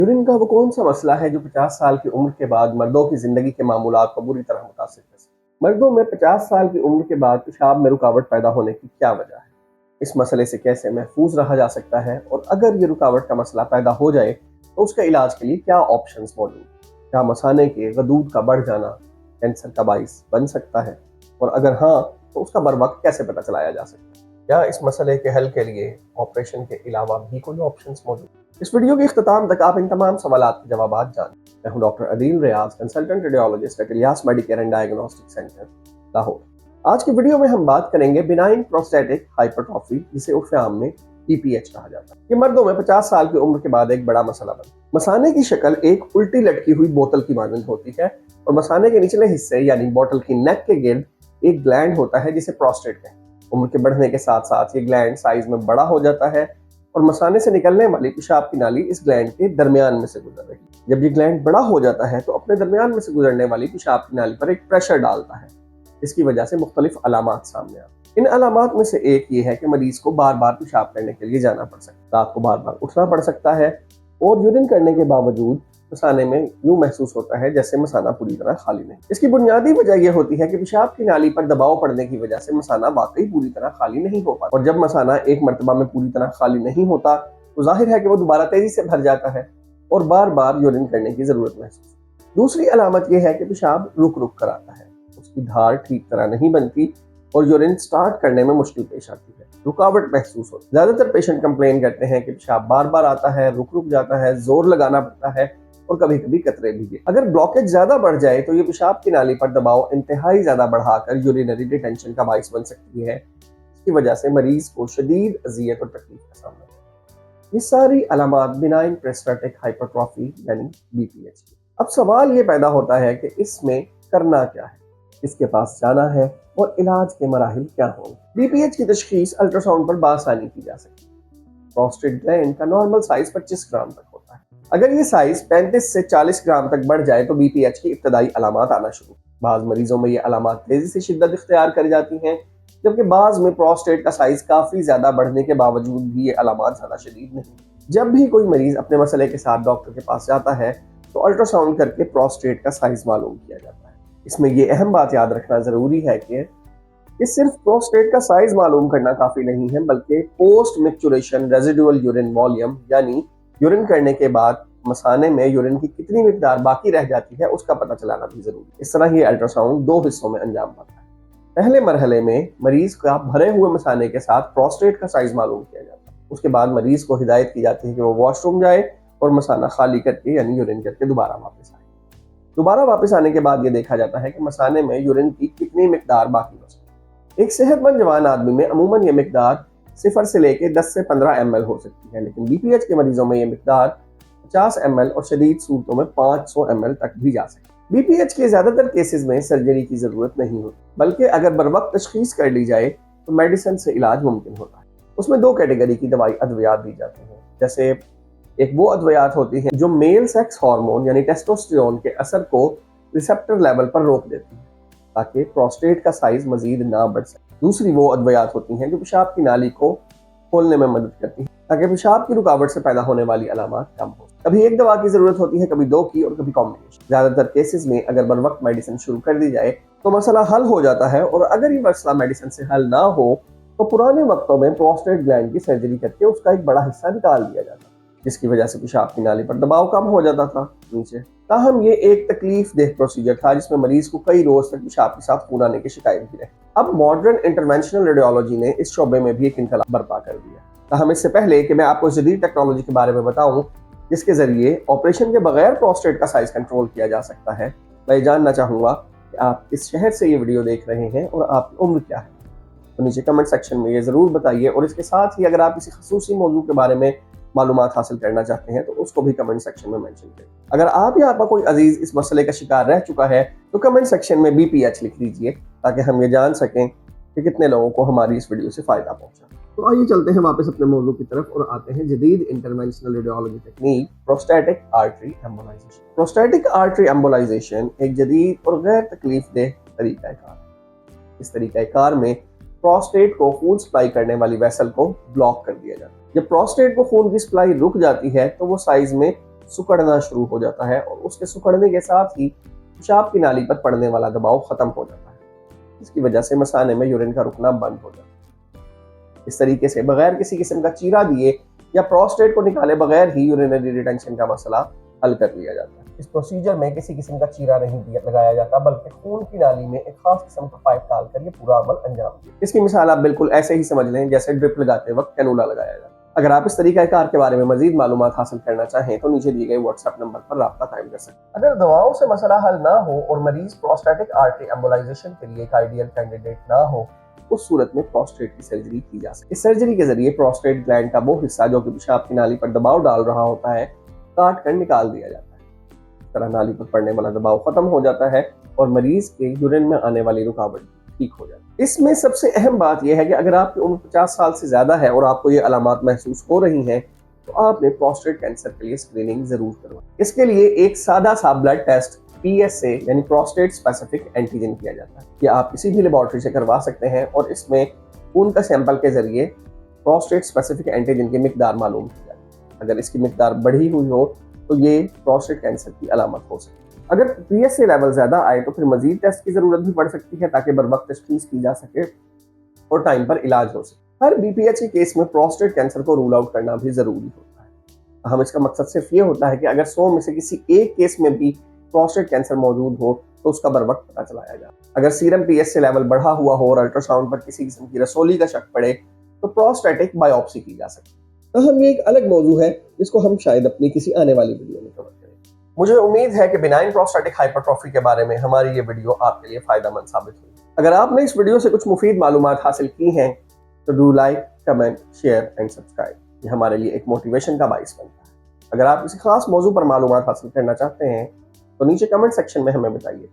Urine का वो कौन सा मसला है जो 50 साल की उम्र के बाद मर्दों की जिंदगी के मामूलात को बुरी तरह मुतासिर कर सकता है? मर्दों में 50 साल की उम्र के बाद पेशाब में रुकावट पैदा होने की क्या वजह है? इस मसले से कैसे महफूज रहा जा सकता है, और अगर ये रुकावट का मसला पैदा हो जाए तो उसके इलाज के लिए क्या ऑप्शंस मौजूद हैं? क्या मसाने के गदूद का बढ़ जाना कैंसर का बाइस बन सकता है, और अगर हाँ तो उसका बर वक्त कैसे पता चलाया जा सकता है? क्या इस मसले के हल के लिए ऑपरेशन के अलावा भी कोई ऑप्शंस मौजूद हैं? इस वीडियो के इख्तिताम तक आप इन तमाम सवालात के जवाब जानें। मैं हूं doctor Adeel Riaz, consultant radiologist at Ilyas Medicare and diagnostic centre, Lahore. आज की वीडियो में हम बात करेंगे बिनाइन प्रोस्टेटिक हाइपरट्रॉफी, जिसे उर्फ आम में BPH कहा जाता है। ये मर्दों में 50 साल की उम्र के बाद एक बड़ा मसला बना। मसाने की शक्ल एक उल्टी लटकी हुई बोतल की मानंद होती है, और मसाने के निचले हिस्से यानी बोतल की नेक के गिर्द एक ग्लैंड होता है जिसे प्रोस्टेट कहते हैं। उम्र के बढ़ने के साथ साथ ये ग्लैंड साइज में बड़ा हो जाता है, और मसाने से निकलने वाली पेशाब की नाली इस ग्लैंड के दरमियान में से गुजर रही है। जब ये ग्लैंड बड़ा हो जाता है तो अपने दरमियान में से गुजरने वाली पेशाब की नाली पर एक प्रेशर डालता है। इसकी वजह से मुख्तलिफ अलामात सामने आती हैं। इन अलामात में से एक ये है कि मरीज को बार बार पेशाब करने के लिए जाना पड़ सकता है, रात को बार बार उठना पड़ सकता है, और यूरिन करने के बावजूद मसाने में यूं महसूस होता है जैसे मसाना पूरी तरह खाली नहीं। इसकी बुनियादी वजह यह होती है कि पेशाब की नाली पर दबाव पड़ने की वजह से मसाना वाकई पूरी तरह खाली नहीं हो पाता, और जब मसाना एक मर्तबा में पूरी तरह खाली नहीं होता तो जाहिर है कि वो दोबारा तेजी से भर जाता है और बार बार यूरिन करने की जरूरत महसूस। दूसरी अलामत यह है कि पेशाब रुक रुक कर आता है, उसकी धार ठीक तरह नहीं बनती और यूरिन स्टार्ट करने में मुश्किल पेश आती है, रुकावट महसूस होती है। ज्यादातर पेशेंट कंप्लेन करते हैं कि पेशाब बार बार आता है, रुक रुक जाता है, जोर लगाना पड़ता है, और कभी कभी कतरे भी। अगर ब्लॉकेज ज्यादा बढ़ जाए तो ये पेशाब की नाली पर दबाव इंतहाई ज्यादा बढ़ाकर यूरिनरी डिटेंशन का बाइस बन सकती है, इसकी वजह से मरीज को शदीद अजियत और तकलीफ का सामना है। ये सारी अलामात बिनाइन प्रोस्टेटिक हाइपरट्रॉफी यानी BPH की। अब सवाल ये पैदा होता है कि इसमें करना क्या है, किसके पास जाना है, और इलाज के मराहिल क्या होंगे। BPH की तशखीस अल्ट्रासाउंड पर बासानी की जा सकती है। प्रोस्टेट ग्लैंड का नॉर्मल साइज 25 ग्राम तक होता है। अगर ये साइज 35 से 40 ग्राम तक बढ़ जाए तो BPH की इब्तदाई अलामात आना शुरू। बाज़ मरीजों में ये अलामात तेजी से शिद्दत इख्तियार कर जाती हैं, जबकि बाज़ में प्रोस्टेट का साइज काफी ज्यादा बढ़ने के बावजूद भी ये अलामात ज्यादा शदीद नहीं। जब भी कोई मरीज अपने मसले के साथ डॉक्टर के पास जाता है तो अल्ट्रासाउंड करके प्रोस्टेट का साइज मालूम किया जाता है। इसमें ये अहम बात याद रखना जरूरी है कि सिर्फ प्रोस्टेट का साइज मालूम करना काफी नहीं है, बल्कि post maturation residual urine volume यानी यूरिन करने के बाद मसाने में यूरिन की कितनी मिकदार बाकी रह जाती है उसका पता चलाना भी जरूरी है। इस तरह ये अल्ट्रासाउंड 2 हिस्सों में अंजाम पाता है। पहले मरहले में मरीज का भरे हुए मसाने के साथ प्रोस्टेट का साइज मालूम किया जाता है। उसके बाद मरीज को हिदायत की जाती है कि वो वॉशरूम जाए और मसाना खाली करके यानी यूरिन करके दोबारा वापस आए। दोबारा वापस आने के बाद ये देखा जाता है कि मसाने में यूरिन की कितनी मिकदार बाकी बची। एक सेहतमंद जवान आदमी में अमूमन ये मिकदार 0 से लेकर 10 से 15 ml हो सकती है, लेकिन BPH के मरीजों में ये मिकदार 50 ml और शदीद सूरतों में 500 ml तक भी जा सकती है। BPH के ज्यादातर केसेस में सर्जरी की जरूरत नहीं होती, बल्कि अगर बर वक्त तशखीस कर ली जाए तो मेडिसिन से इलाज मुमकिन होता है। उसमें 2 कैटेगरी की अद्वियात दी जाती हैं। जैसे एक वो अद्वियात होती हैं जो मेल सेक्स हार्मोन यानी टेस्टोस्टेरोन के असर को रिसेप्टर लेवल पर रोक देती है ताकि प्रोस्टेट का साइज मजीद ना बढ़ सके। दूसरी वो अद्वियात होती हैं जो पेशाब की नाली को खोलने में मदद करती है ताकि पेशाब की रुकावट से पैदा होने वाली अलामात कम हो। कभी एक दवा की जरूरत होती है, कभी 2 की, और कभी कॉम्बिनेशन। ज्यादातर केसेस में अगर बर वक्त मेडिसिन शुरू कर दी जाए तो मसला हल हो जाता है, और अगर ये मसला मेडिसिन से हल ना हो तो पुराने वक्तों में प्रोस्टेट ग्लैंड की सर्जरी करके उसका एक बड़ा हिस्सा निकाल दिया जाता, जिसकी वजह से पेशाब की नाली पर दबाव कम हो जाता था नीचे। ताहम ये एक तकलीफ देह प्रोसीजर था जिसमें मरीज को कई रोज तक पेशाब के साथ खून आने की शिकायत भी रही। अब मॉडर्न इंटरवेंशनल रेडियोलॉजी ने इस शोबे में भी एक इनकलाब बर्पा कर दिया। ताहम इससे पहले कि मैं आपको जदीद टेक्नोलॉजी के बारे में बताऊं जिसके जरिए ऑपरेशन के बगैर प्रोस्टेट का साइज कंट्रोल किया जा सकता है, मैं जानना चाहूंगा कि आप किस शहर से ये वीडियो देख रहे हैं और आपकी उम्र क्या है। तो नीचे कमेंट सेक्शन में ये जरूर बताइए, और इसके साथ ही अगर आप किसी खसूसी मौजू के बारे में मालूमात हासिल करना चाहते हैं तो उसको भी कमेंट सेक्शन में मेंशन करें। अगर आप या आपका कोई अजीज इस मसले का शिकार रह चुका है तो कमेंट सेक्शन में BPH लिख दीजिए ताकि हम ये जान सकें कि कितने लोगों को हमारी इस वीडियो से फायदा पहुंचा। तो आइए चलते हैं वापस अपने मौजू की तरफ और आते हैं जदीद interventional radiology technique prostatic artery embolisation. Prostatic artery embolisation एक जदीद और गैर तकलीफदेह तरीकाकार है। इस तरीकाकार में प्रोस्टेट को खून सप्लाई करने वाली वेसल को ब्लॉक कर दिया जाता है। जब प्रोस्टेट को खून की सप्लाई रुक जाती है तो वो साइज में सिकुड़ना शुरू हो जाता है और उसके सिकुड़ने के साथ ही पेशाब की नाली पर पड़ने वाला दबाव खत्म हो जाता है। इसकी वजह से मसाने में यूरिन का रुकना बंद हो जाता है। इस तरीके से बगैर किसी किस्म का चीरा दिए या प्रोस्टेट को निकाले बगैर ही यूरिनरी रिटेंशन का मसला हल कर लिया जाता है। इस प्रोसीजर में किसी किस्म का चीरा नहीं लगाया जाता, बल्कि खून की नाली में एक खास किस्म का पाइप डालकर ये पूरा अमल अंजाम दिया। इसकी मिसाल आप बिल्कुल ऐसे ही समझ लें जैसे ड्रिप लगाते वक्त कैनूला लगाया जाता है। अगर आप इस तरीका कार के बारे में मजीद मालूमात हासिल करना चाहें तो नीचे दिए गए व्हाट्सएप नंबर पर राब्ता कायम कर सकते हैं। अगर दवाओं से मसला हल ना हो और मरीज प्रोस्टेटिक आर्टरी एम्बोलाइजेशन के लिए एक आइडियल कैंडिडेट ना हो, उस सूरत में प्रोस्टेट की सर्जरी की जा सकती है। इस सर्जरी के जरिए प्रोस्टेट ग्लैंड का वो हिस्सा जो कि पेशाब की नाली पर दबाव डाल रहा होता है, काट कर निकाल दिया जाता है। इस तरह नाली पर पड़ने वाला दबाव खत्म हो जाता है और मरीज के यूरिन में आने वाली रुकावट ठीक हो जाती है। इसमें सबसे अहम बात यह है कि अगर आपकी उम्र 50 साल से ज्यादा है और आपको ये अलामात महसूस हो रही हैं, तो आपने प्रोस्टेट कैंसर के लिए स्क्रीनिंग जरूर करवाएं। इसके लिए एक सादा सा ब्लड टेस्ट PSA यानी प्रोस्टेट स्पेसिफिक एंटीजन किया जाता है। ये आप किसी भी लेबोरेटरी से करवा सकते हैं और इसमें खून का सैंपल के जरिए प्रोस्टेट स्पेसिफिक एंटीजन की मिकदार मालूम की जाती है। अगर इसकी मिकदार बढ़ी हुई हो तो ये प्रोस्टेट कैंसर की अलामत हो सकती है। अगर PSA लेवल ज्यादा आए तो फिर मजीद टेस्ट की जरूरत भी पड़ सकती है ताकि बर वक्त तशखीस की जा सके और टाइम पर इलाज हो सके। हर BPH के केस में प्रोस्टेट कैंसर को रूल आउट करना भी जरूरी होता है। हम इसका मकसद सिर्फ ये होता है कि अगर 100 में से किसी एक केस में भी प्रोस्टेट कैंसर मौजूद हो तो उसका बर वक्त पता चलाया जाए। अगर सीरम PSA लेवल बढ़ा हुआ हो और अल्ट्रासाउंड पर किसी किस्म की रसौली का शक पड़े तो प्रोस्टेटिक बायोप्सी की जा सकती है। अहम ये एक अलग मौजू है जिसको हम शायद अपनी किसी आने वाली वीडियो में कवर करें। मुझे उम्मीद है कि बिनाइन प्रोस्टेटिक हाइपरट्रॉफी के बारे में हमारी ये वीडियो आपके लिए फायदेमंद साबित हुई। अगर आपने इस वीडियो से कुछ मुफीद मालूमात हासिल की हैं तो do like, comment, share and subscribe. ये हमारे लिए एक मोटिवेशन का बाइस बनता है। अगर आप किसी खास मौजू पर मालूमात हासिल करना चाहते हैं तो नीचे कमेंट सेक्शन में हमें बताइए।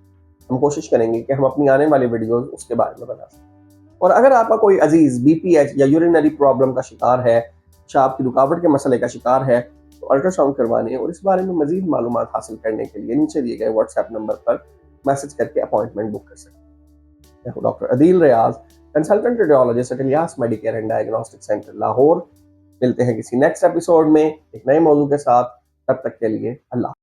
हम कोशिश करेंगे कि हम अपनी आने वाली वीडियोस उसके बारे में बना सकें। और अगर आपका कोई अजीज BPH या यूरिनरी प्रॉब्लम का शिकार है, पेशाब की रुकावट के मसले का शिकार है, तो अल्ट्रासाउंड करवाने और इस बारे में मजीद मालूमात हासिल करने के लिए नीचे दिए गए व्हाट्सएप नंबर पर मैसेज करके अपॉइंटमेंट बुक कर सकते हैं। मैं हूं doctor Adeel Riaz, consultant radiologist at Ilyas Medicare and diagnostic centre Lahore. मिलते हैं किसी नेक्स्ट एपिसोड में एक नए मौजू के साथ। तब तक के लिए अल्लाह।